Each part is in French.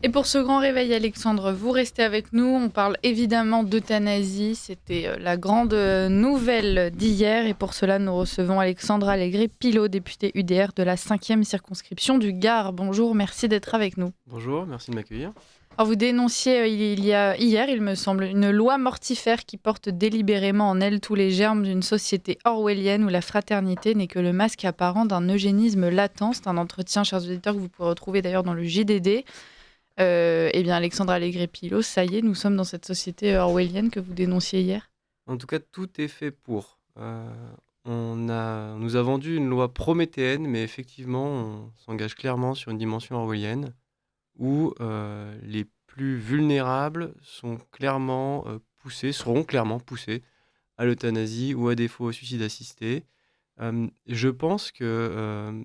Et pour ce grand réveil, Alexandre, vous restez avec nous. On parle évidemment d'euthanasie. C'était la grande nouvelle d'hier. Et pour cela, nous recevons Alexandre Allégret-Pillaud, député UDR de la 5e circonscription du Gard. Bonjour, merci d'être avec nous. Bonjour, merci de m'accueillir. Alors, vous dénonciez il y a hier, il me semble, une loi mortifère qui porte délibérément en elle tous les germes d'une société orwellienne où la fraternité n'est que le masque apparent d'un eugénisme latent. C'est un entretien, chers auditeurs, que vous pourrez retrouver d'ailleurs dans le JDD. Eh bien, Alexandre Allégret-Pillaud, ça y est, nous sommes dans cette société orwellienne que vous dénonciez hier. En tout cas, tout est fait pour. On nous a vendu une loi prométhéenne, mais effectivement, on s'engage clairement sur une dimension orwellienne où les plus vulnérables seront clairement poussés à l'euthanasie ou à défaut au suicide assisté. Je pense que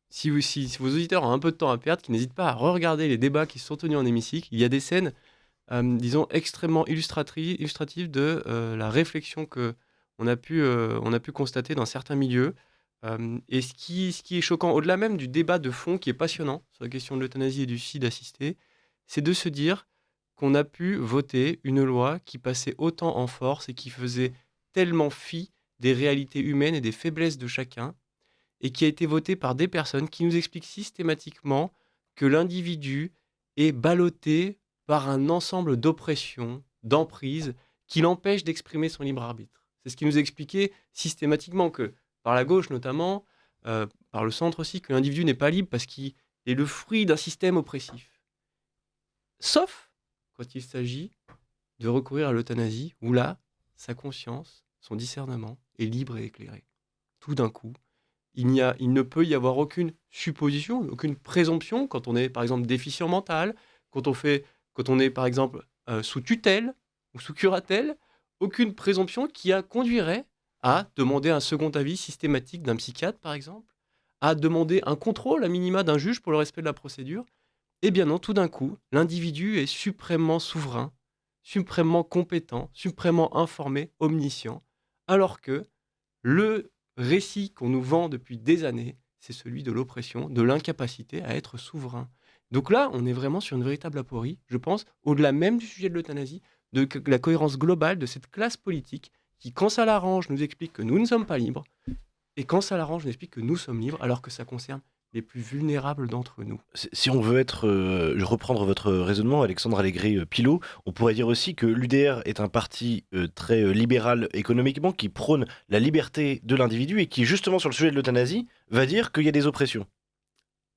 si vos auditeurs ont un peu de temps à perdre, qu'ils n'hésitent pas à re-regarder les débats qui se sont tenus en hémicycle. Il y a des scènes disons, extrêmement illustratif de la réflexion on a pu constater dans certains milieux. Et ce qui est choquant, au-delà même du débat de fond qui est passionnant sur la question de l'euthanasie et du suicide assisté, c'est de se dire qu'on a pu voter une loi qui passait autant en force et qui faisait tellement fi des réalités humaines et des faiblesses de chacun, et qui a été votée par des personnes qui nous expliquent systématiquement que l'individu est ballotté par un ensemble d'oppressions, d'emprises, qui l'empêchent d'exprimer son libre arbitre. C'est ce qui nous expliquait systématiquement que, par la gauche notamment, par le centre aussi, que l'individu n'est pas libre parce qu'il est le fruit d'un système oppressif. Sauf quand il s'agit de recourir à l'euthanasie, où là, sa conscience, son discernement est libre et éclairé. Tout d'un coup, il ne peut y avoir aucune supposition, aucune présomption quand on est, par exemple, déficient mental, quand on est, par exemple, sous tutelle ou sous curatelle, aucune présomption qui conduirait à demander un second avis systématique d'un psychiatre, par exemple, à demander un contrôle à minima d'un juge pour le respect de la procédure. Eh bien non, tout d'un coup, l'individu est suprêmement souverain, suprêmement compétent, suprêmement informé, omniscient, alors que le récit qu'on nous vend depuis des années, c'est celui de l'oppression, de l'incapacité à être souverain. Donc là, on est vraiment sur une véritable aporie, je pense, au-delà même du sujet de l'euthanasie, de la cohérence globale de cette classe politique qui, quand ça l'arrange, nous explique que nous ne sommes pas libres, et quand ça l'arrange, nous explique que nous sommes libres, alors que ça concerne les plus vulnérables d'entre nous. Si on veut reprendre votre raisonnement, Alexandre Allégret-Pillaud, on pourrait dire aussi que l'UDR est un parti très libéral économiquement, qui prône la liberté de l'individu et qui, justement, sur le sujet de l'euthanasie, va dire qu'il y a des oppressions.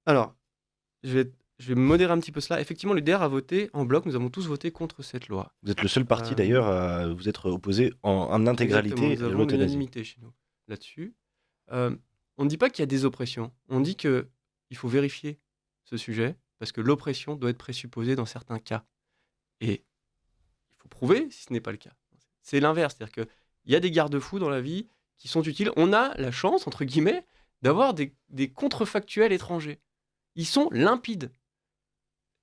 Alors, je vais modérer un petit peu cela. Effectivement, l'UDR a voté en bloc, nous avons tous voté contre cette loi. Vous êtes le seul parti, d'ailleurs, à vous être opposé en intégralité Exactement, nous à avons l'euthanasie. l'unanimité chez nous là-dessus. On ne dit pas qu'il y a des oppressions, on dit qu'il faut vérifier ce sujet, parce que l'oppression doit être présupposée dans certains cas. Et il faut prouver si ce n'est pas le cas. C'est l'inverse, c'est-à-dire qu'il y a des garde-fous dans la vie qui sont utiles. On a la chance, entre guillemets, d'avoir des contrefactuels étrangers. Ils sont limpides.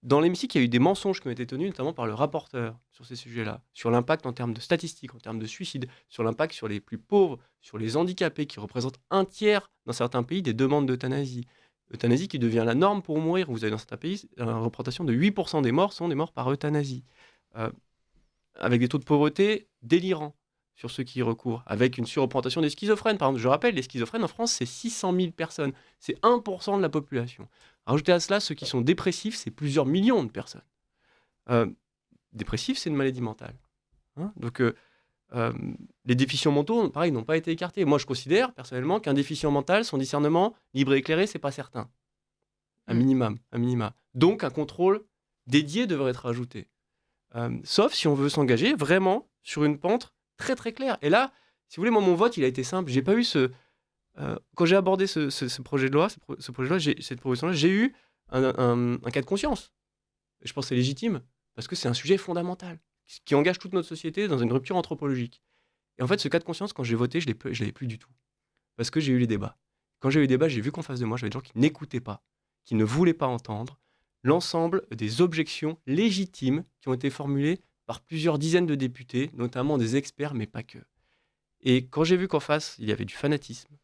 Dans l'hémicycle, il y a eu des mensonges qui ont été tenus, notamment par le rapporteur, sur ces sujets-là, sur l'impact en termes de statistiques, en termes de suicides, sur l'impact sur les plus pauvres, sur les handicapés, qui représentent un tiers, dans certains pays, des demandes d'euthanasie. Euthanasie qui devient la norme pour mourir. Vous avez dans certains pays une représentation de 8% des morts sont des morts par euthanasie. Euh, avec des taux de pauvreté délirants sur ceux qui y recourent, avec une surreprésentation des schizophrènes. Par exemple, je rappelle, les schizophrènes en France, c'est 600 000 personnes. C'est 1% de la population. Rajoutez à cela ceux qui sont dépressifs, c'est plusieurs millions de personnes. Dépressif, c'est une maladie mentale. Hein, donc, les déficients mentaux, pareil, n'ont pas été écartés. Moi, je considère, personnellement, qu'un déficient mental, son discernement libre et éclairé, c'est pas certain. Un minima. Donc, un contrôle dédié devrait être ajouté. Sauf si on veut s'engager vraiment sur une pente très très claire. Et là, si vous voulez, moi, mon vote, il a été simple. J'ai pas eu quand j'ai abordé ce projet de loi, cette proposition-là, j'ai eu un cas de conscience. Et je pense que c'est légitime, parce que c'est un sujet fondamental, qui engage toute notre société dans une rupture anthropologique. Et en fait, ce cas de conscience, quand j'ai voté, je l'avais plus du tout. Parce que j'ai eu les débats. Quand j'ai eu les débats, j'ai vu qu'en face de moi, j'avais des gens qui n'écoutaient pas, qui ne voulaient pas entendre l'ensemble des objections légitimes qui ont été formulées par plusieurs dizaines de députés, notamment des experts, mais pas que. Et quand j'ai vu qu'en face, il y avait du fanatisme,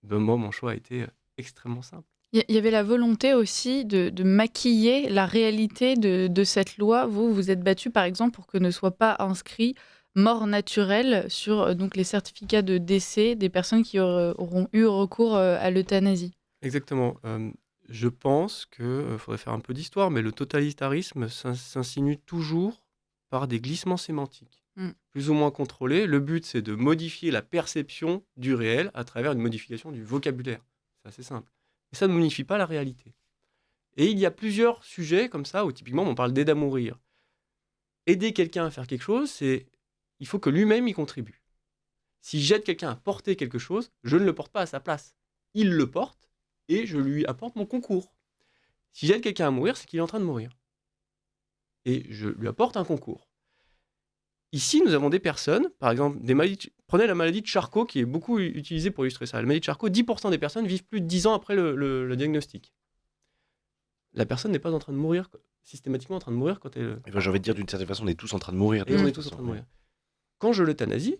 ben moi, mon choix a été extrêmement simple. Il y avait la volonté aussi de maquiller la réalité de cette loi. Vous vous êtes battu, par exemple, pour que ne soit pas inscrit mort naturelle sur donc les certificats de décès des personnes qui auront eu recours à l'euthanasie. Exactement. Je pense qu'il faudrait faire un peu d'histoire, mais le totalitarisme s'insinue toujours par des glissements sémantiques, Mm. plus ou moins contrôlés. Le but, c'est de modifier la perception du réel à travers une modification du vocabulaire. C'est assez simple. Mais ça ne modifie pas la réalité. Et il y a plusieurs sujets comme ça où typiquement on parle d'aide à mourir. Aider quelqu'un à faire quelque chose, il faut que lui-même y contribue. Si j'aide quelqu'un à porter quelque chose, je ne le porte pas à sa place. Il le porte et je lui apporte mon concours. Si j'aide quelqu'un à mourir, c'est qu'il est en train de mourir. Et je lui apporte un concours. Ici, nous avons des personnes, par exemple, prenez la maladie de Charcot, qui est beaucoup utilisée pour illustrer ça. La maladie de Charcot, 10% des personnes vivent plus de 10 ans après le diagnostic. La personne n'est pas en train de mourir, systématiquement en train de mourir quand elle... Et ben, j'ai envie de dire, d'une certaine façon, on est tous en train de mourir. Et on est tous en train de mourir. Quand je l'euthanasie,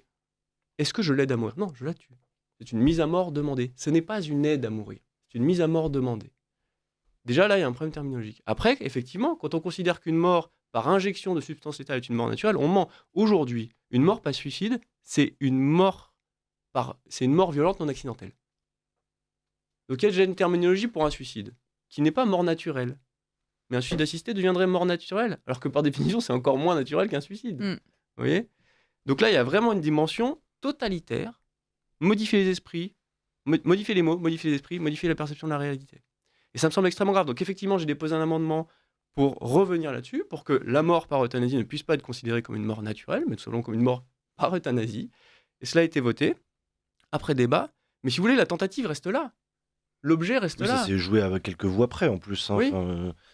est-ce que je l'aide à mourir? Non, je la tue. C'est une mise à mort demandée. Ce n'est pas une aide à mourir. C'est une mise à mort demandée. Déjà, là, il y a un problème terminologique. Après, effectivement, quand on considère qu'une mort par injection de substance létale est une mort naturelle, on ment. Aujourd'hui, une mort pas suicide, c'est une mort violente non accidentelle. Donc, il y a déjà une terminologie pour un suicide, qui n'est pas mort naturelle. Mais un suicide assisté deviendrait mort naturelle, alors que par définition, c'est encore moins naturel qu'un suicide. Mm. Vous voyez? Donc là, il y a vraiment une dimension totalitaire, modifier les esprits, modifier les mots, modifier les esprits, modifier la perception de la réalité. Et ça me semble extrêmement grave. Donc effectivement, j'ai déposé un amendement pour revenir là-dessus, pour que la mort par euthanasie ne puisse pas être considérée comme une mort naturelle, mais tout simplement comme une mort par euthanasie. Et cela a été voté, après débat. Mais si vous voulez, la tentative reste là. L'objet reste Oui, là. ça s'est joué avec quelques voix près en plus. Oui.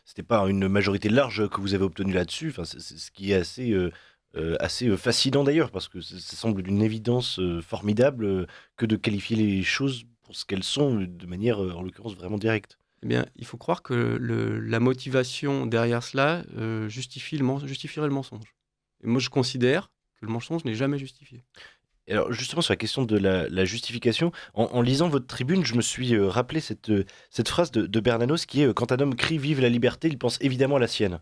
C'était pas une majorité large que vous avez obtenue là-dessus. C'est ce qui est assez fascinant d'ailleurs, parce que ça semble d'une évidence formidable que de qualifier les choses pour ce qu'elles sont de manière, en l'occurrence, vraiment directe. Eh bien, il faut croire que la motivation derrière cela justifierait le mensonge. Et moi, je considère que le mensonge n'est jamais justifié. Et alors justement sur la question de la justification, en lisant votre tribune, je me suis rappelé cette phrase de Bernanos qui est quand un homme crie vive la liberté, il pense évidemment à la sienne.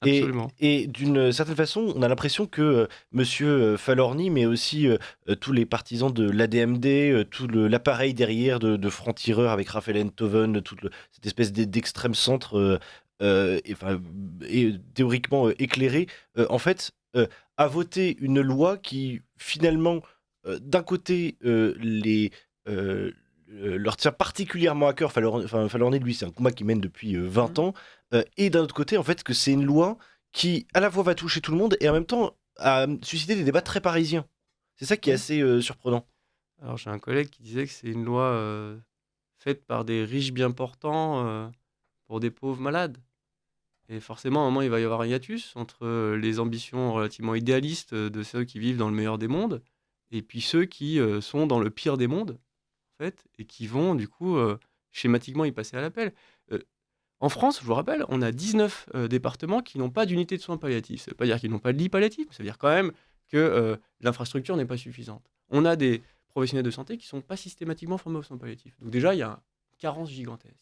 Absolument. Et d'une certaine façon, on a l'impression que Monsieur Falorni, mais aussi tous les partisans de l'ADMD, tout l'appareil derrière de francs-tireurs avec Raphaël Enthoven, cette espèce d'extrême centre, et théoriquement éclairé, en fait, a voté une loi qui finalement, d'un côté, leur tient particulièrement à cœur. Falorni, lui, c'est un combat qui mène depuis 20 ans. Et d'un autre côté, en fait, que c'est une loi qui, à la fois, va toucher tout le monde et en même temps a suscité des débats très parisiens. C'est ça qui est assez surprenant. Alors, j'ai un collègue qui disait que c'est une loi faite par des riches bien portants pour des pauvres malades. Et forcément, à un moment, il va y avoir un hiatus entre les ambitions relativement idéalistes de ceux qui vivent dans le meilleur des mondes et puis ceux qui sont dans le pire des mondes, en fait, et qui vont, du coup, schématiquement y passer à l'appel. En France, je vous rappelle, on a 19 départements qui n'ont pas d'unité de soins palliatifs. Ça ne veut pas dire qu'ils n'ont pas de lit palliatif, mais ça veut dire quand même que l'infrastructure n'est pas suffisante. On a des professionnels de santé qui ne sont pas systématiquement formés aux soins palliatifs. Donc déjà, il y a une carence gigantesque.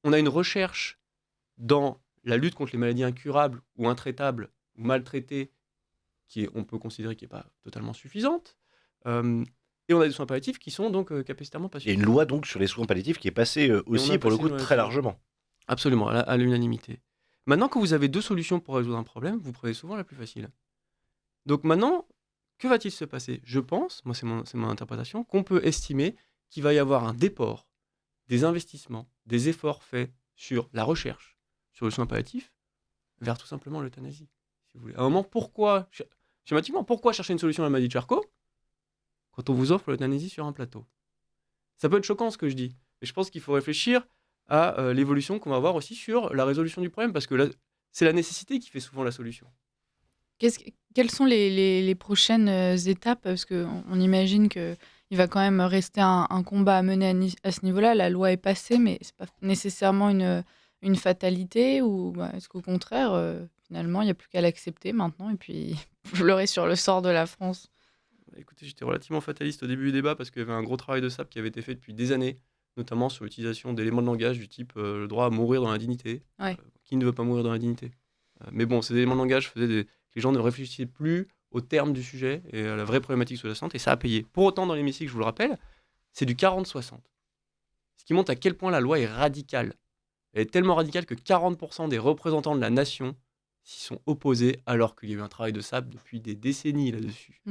On a une recherche dans la lutte contre les maladies incurables ou intraitables ou maltraitées on peut considérer qui n'est pas totalement suffisante. Et on a des soins palliatifs qui sont donc capacitairement pas Il y a suffisants. une loi donc sur les soins palliatifs qui est passée aussi, et pour le passé coup, une loi très là-dessus. largement. Absolument, à l'unanimité. Maintenant que vous avez deux solutions pour résoudre un problème, vous prenez souvent la plus facile. Donc maintenant, que va-t-il se passer? Je pense, moi c'est mon interprétation, qu'on peut estimer qu'il va y avoir un déport des investissements, des efforts faits sur la recherche, sur le soin palliatif, vers tout simplement l'euthanasie. Si vous voulez. À un moment, schématiquement, pourquoi chercher une solution à la maladie de Charcot quand on vous offre l'euthanasie sur un plateau? Ça peut être choquant ce que je dis, mais je pense qu'il faut réfléchir à l'évolution qu'on va avoir aussi sur la résolution du problème, parce que c'est la nécessité qui fait souvent la solution. Quelles sont les prochaines étapes? Parce qu'on imagine qu'il va quand même rester un combat à mener à ce niveau-là. La loi est passée, mais ce n'est pas nécessairement une fatalité, ou est-ce qu'au contraire, finalement, il n'y a plus qu'à l'accepter maintenant et puis pleurer sur le sort de la France? Écoutez, j'étais relativement fataliste au début du débat parce qu'il y avait un gros travail de sable qui avait été fait depuis des années, notamment sur l'utilisation d'éléments de langage du type le droit à mourir dans la dignité. Ouais. Qui ne veut pas mourir dans la dignité? Mais bon, ces éléments de langage faisaient que les gens ne réfléchissaient plus au terme du sujet et à la vraie problématique sous-jacente, et ça a payé. Pour autant, dans l'hémicycle, je vous le rappelle, c'est du 40-60. Ce qui montre à quel point la loi est radicale. Elle est tellement radicale que 40% des représentants de la nation s'y sont opposés, alors qu'il y a eu un travail de sable depuis des décennies là-dessus.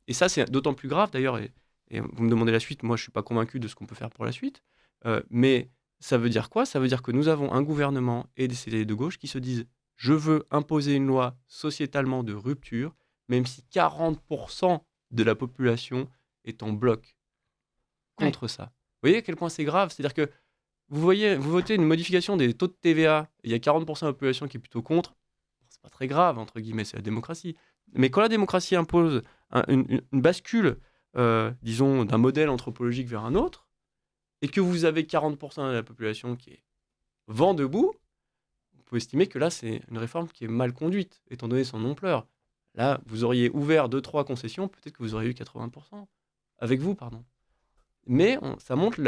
Et ça, c'est d'autant plus grave d'ailleurs, et vous me demandez la suite, moi je ne suis pas convaincu de ce qu'on peut faire pour la suite, mais ça veut dire quoi? Ça veut dire que nous avons un gouvernement et des CDD de gauche qui se disent « je veux imposer une loi sociétalement de rupture », même si 40% de la population est en bloc contre ça. Vous voyez à quel point c'est grave? C'est-à-dire que vous votez une modification des taux de TVA, et il y a 40% de la population qui est plutôt contre, c'est pas très grave, entre guillemets, c'est la démocratie. Mais quand la démocratie impose une bascule, disons, d'un modèle anthropologique vers un autre, et que vous avez 40% de la population qui est vent debout, vous pouvez estimer que là, c'est une réforme qui est mal conduite, étant donné son ampleur. Là, vous auriez ouvert 2-3 concessions, peut-être que vous auriez eu 80%. Avec vous, pardon. Mais ça montre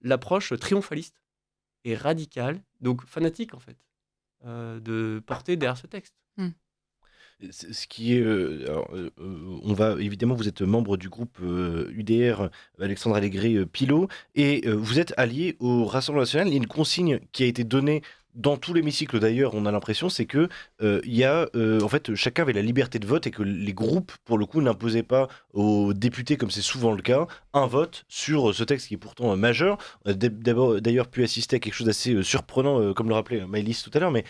l'approche triomphaliste et radicale, donc fanatique en fait, de porter derrière ce texte. Ce qui est, on va évidemment, vous êtes membre du groupe UDR, Alexandre Allégret Pilot, et vous êtes allié au Rassemblement national. Il y a une consigne qui a été donnée dans tout l'hémicycle d'ailleurs, on a l'impression, c'est que il y a, en fait, chacun avait la liberté de vote et que les groupes, pour le coup, n'imposaient pas aux députés, comme c'est souvent le cas, un vote sur ce texte qui est pourtant majeur. D'abord, d'ailleurs, pu assister à quelque chose d'assez surprenant, comme le rappelait Maëlys tout à l'heure, mais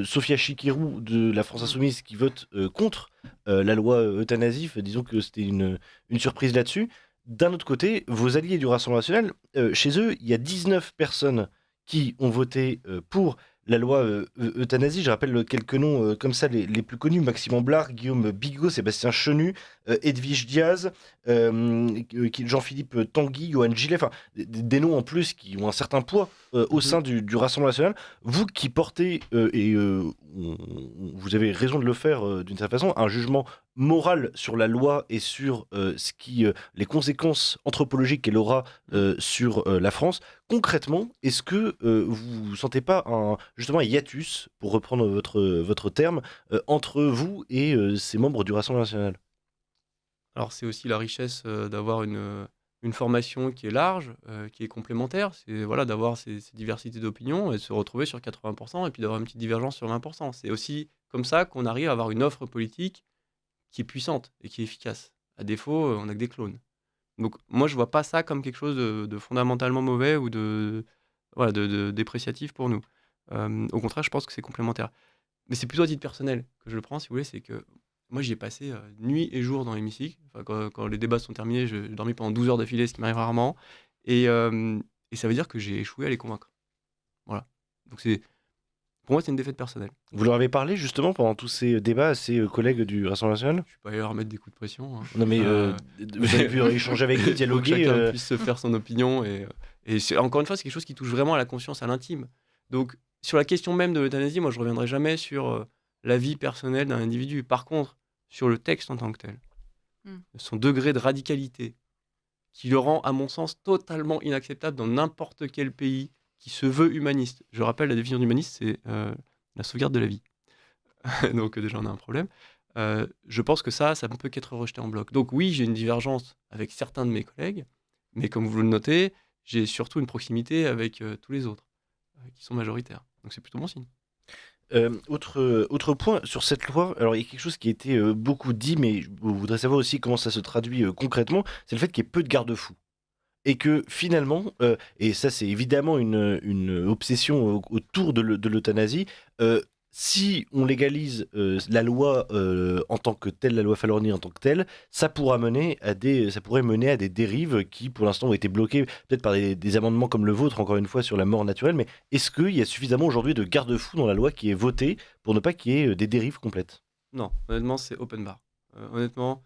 Sophia Chikirou de la France Insoumise qui vote contre la loi euthanasie, disons que c'était une surprise là-dessus. D'un autre côté, vos alliés du Rassemblement national, chez eux, il y a 19 personnes qui ont voté pour la loi euthanasie. Je rappelle quelques noms comme ça, les plus connus: Maxime Amblard, Guillaume Bigot, Sébastien Chenu, Edwige Diaz, Jean-Philippe Tanguy, Johan Gillet, enfin des noms en plus qui ont un certain poids au sein du Rassemblement national. Vous qui portez, vous avez raison de le faire d'une certaine façon, un jugement moral sur la loi et sur les conséquences anthropologiques qu'elle aura sur la France. Concrètement, est-ce que vous ne sentez pas justement un hiatus, pour reprendre votre terme, entre vous et ces membres du Rassemblement national? Alors c'est aussi la richesse d'avoir une formation qui est large, qui est complémentaire, c'est voilà, d'avoir ces diversités d'opinions et de se retrouver sur 80% et puis d'avoir une petite divergence sur 20%. C'est aussi comme ça qu'on arrive à avoir une offre politique qui est puissante et qui est efficace. À défaut, on n'a que des clones. Donc moi, je vois pas ça comme quelque chose de fondamentalement mauvais ou de dépréciatif pour nous. Au contraire, je pense que c'est complémentaire. Mais c'est plutôt à titre personnel que je le prends, si vous voulez, c'est que moi, j'y ai passé nuit et jour dans l'hémicycle. Enfin, quand les débats sont terminés, j'ai dormi pendant 12 heures d'affilée, ce qui m'arrive rarement. Et ça veut dire que j'ai échoué à les convaincre. Voilà. Donc pour moi, c'est une défaite personnelle. Vous leur avez parlé justement pendant tous ces débats à ces collègues du Rassemblement national? Je suis pas allé leur mettre des coups de pression. Hein. Non mais vous avez pu échanger avec eux, dialoguer. Que chacun puisse se faire son opinion. Et encore une fois, c'est quelque chose qui touche vraiment à la conscience, à l'intime. Donc, sur la question même de l'euthanasie, moi, je ne reviendrai jamais sur la vie personnelle d'un individu. Par contre, sur le texte en tant que tel, son degré de radicalité, qui le rend, à mon sens, totalement inacceptable dans n'importe quel pays qui se veut humaniste. Je rappelle, la définition d'humaniste, c'est la sauvegarde de la vie. Donc déjà, on a un problème. Je pense que ça ne peut qu'être rejeté en bloc. Donc oui, j'ai une divergence avec certains de mes collègues, mais comme vous le notez, j'ai surtout une proximité avec tous les autres, qui sont majoritaires. Donc c'est plutôt bon signe. Autre point sur cette loi, alors il y a quelque chose qui a été beaucoup dit, mais je voudrais savoir aussi comment ça se traduit concrètement, c'est le fait qu'il y ait peu de garde-fous. Et que finalement, et ça c'est évidemment une obsession autour de l'euthanasie, si on légalise la loi en tant que telle, la loi Falorni en tant que telle, ça pourrait mener à des dérives qui pour l'instant ont été bloquées peut-être par des amendements comme le vôtre, encore une fois, sur la mort naturelle. Mais est-ce qu'il y a suffisamment aujourd'hui de garde-fous dans la loi qui est votée pour ne pas qu'il y ait des dérives complètes? Non, honnêtement, c'est open bar. Honnêtement,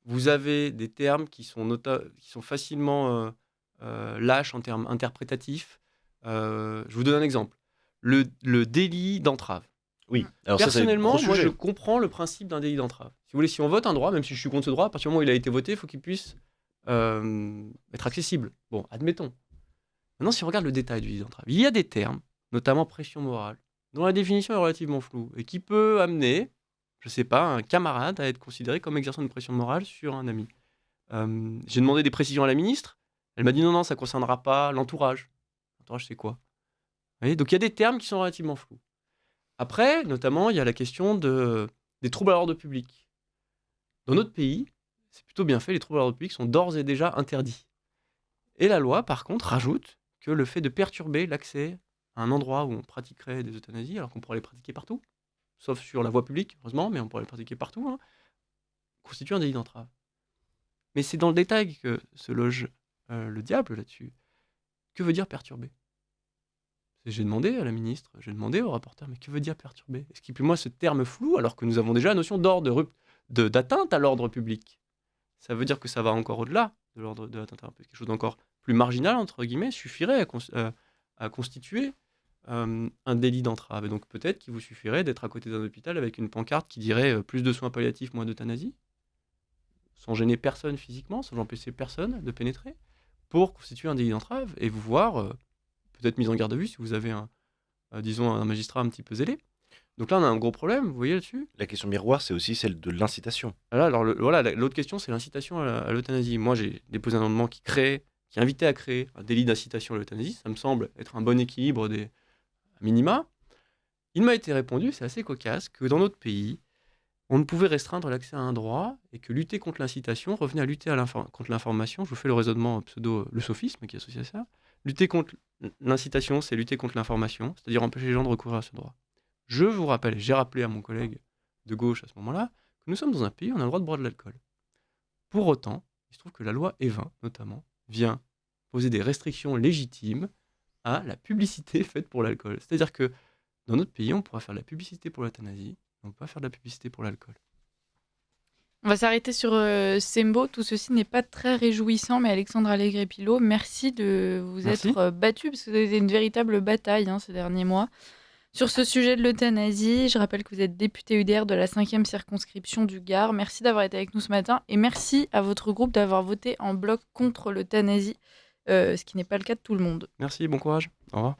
vous avez des termes qui sont facilement lâches en termes interprétatifs. Je vous donne un exemple. Le délit d'entrave. Oui. Alors personnellement, moi je comprends le principe d'un délit d'entrave. Si vous voulez, si on vote un droit, même si je suis contre ce droit, à partir du moment où il a été voté, il faut qu'il puisse être accessible. Bon, admettons. Maintenant, si on regarde le détail du délit d'entrave, il y a des termes, notamment pression morale, dont la définition est relativement floue et qui peut amener, je sais pas, un camarade à être considéré comme exerçant une pression morale sur un ami. J'ai demandé des précisions à la ministre. Elle m'a dit non, non, ça ne concernera pas l'entourage. L'entourage, c'est quoi? Vous voyez, donc il y a des termes qui sont relativement flous. Après, notamment, il y a la question des troubles à l'ordre public. Dans notre pays, c'est plutôt bien fait, les troubles à l'ordre public sont d'ores et déjà interdits. Et la loi, par contre, rajoute que le fait de perturber l'accès à un endroit où on pratiquerait des euthanasies, alors qu'on pourrait les pratiquer partout, sauf sur la voie publique, heureusement, mais on pourrait les pratiquer partout, hein, constitue un délit d'entrave. Mais c'est dans le détail que se loge le diable là-dessus. Que veut dire perturber? J'ai demandé à la ministre, j'ai demandé au rapporteur, mais que veut dire perturber? Expliquez-moi ce terme flou, alors que nous avons déjà la notion d'atteinte à l'ordre public. Ça veut dire que ça va encore au-delà de l'ordre de l'atteinte à l'ordre public. Quelque chose d'encore plus marginal, entre guillemets, suffirait à constituer un délit d'entrave. Et donc peut-être qu'il vous suffirait d'être à côté d'un hôpital avec une pancarte qui dirait plus de soins palliatifs, moins d'euthanasie, sans gêner personne physiquement, sans empêcher personne de pénétrer, pour constituer un délit d'entrave et vous voir peut-être mise en garde à vue si vous avez disons un magistrat un petit peu zélé. Donc là, on a un gros problème, vous voyez là-dessus. La question miroir, c'est aussi celle de l'incitation. Alors, voilà, l'autre question, c'est l'incitation à l'euthanasie. Moi, j'ai déposé un amendement qui invitait à créer un délit d'incitation à l'euthanasie. Ça me semble être un bon équilibre des minima. Il m'a été répondu, c'est assez cocasse, que dans notre pays, on ne pouvait restreindre l'accès à un droit et que lutter contre l'incitation revenait à lutter contre l'information. Je vous fais le raisonnement pseudo, le sophisme qui est associé à ça. Lutter contre l'incitation, c'est lutter contre l'information, c'est-à-dire empêcher les gens de recourir à ce droit. Je vous rappelle, j'ai rappelé à mon collègue de gauche à ce moment-là, que nous sommes dans un pays où on a le droit de boire de l'alcool. Pour autant, il se trouve que la loi E20, notamment, vient poser des restrictions légitimes à la publicité faite pour l'alcool. C'est-à-dire que dans notre pays, on pourra faire de la publicité pour l'euthanasie, mais on ne peut pas faire de la publicité pour l'alcool. On va s'arrêter sur ces mots. Tout ceci n'est pas très réjouissant, mais Alexandre Allègre-Pilot, merci de vous être battu, parce que c'était une véritable bataille ces derniers mois. Sur ce sujet de l'euthanasie, je rappelle que vous êtes député UDR de la 5e circonscription du Gard. Merci d'avoir été avec nous ce matin et merci à votre groupe d'avoir voté en bloc contre l'euthanasie, ce qui n'est pas le cas de tout le monde. Merci, bon courage. Au revoir.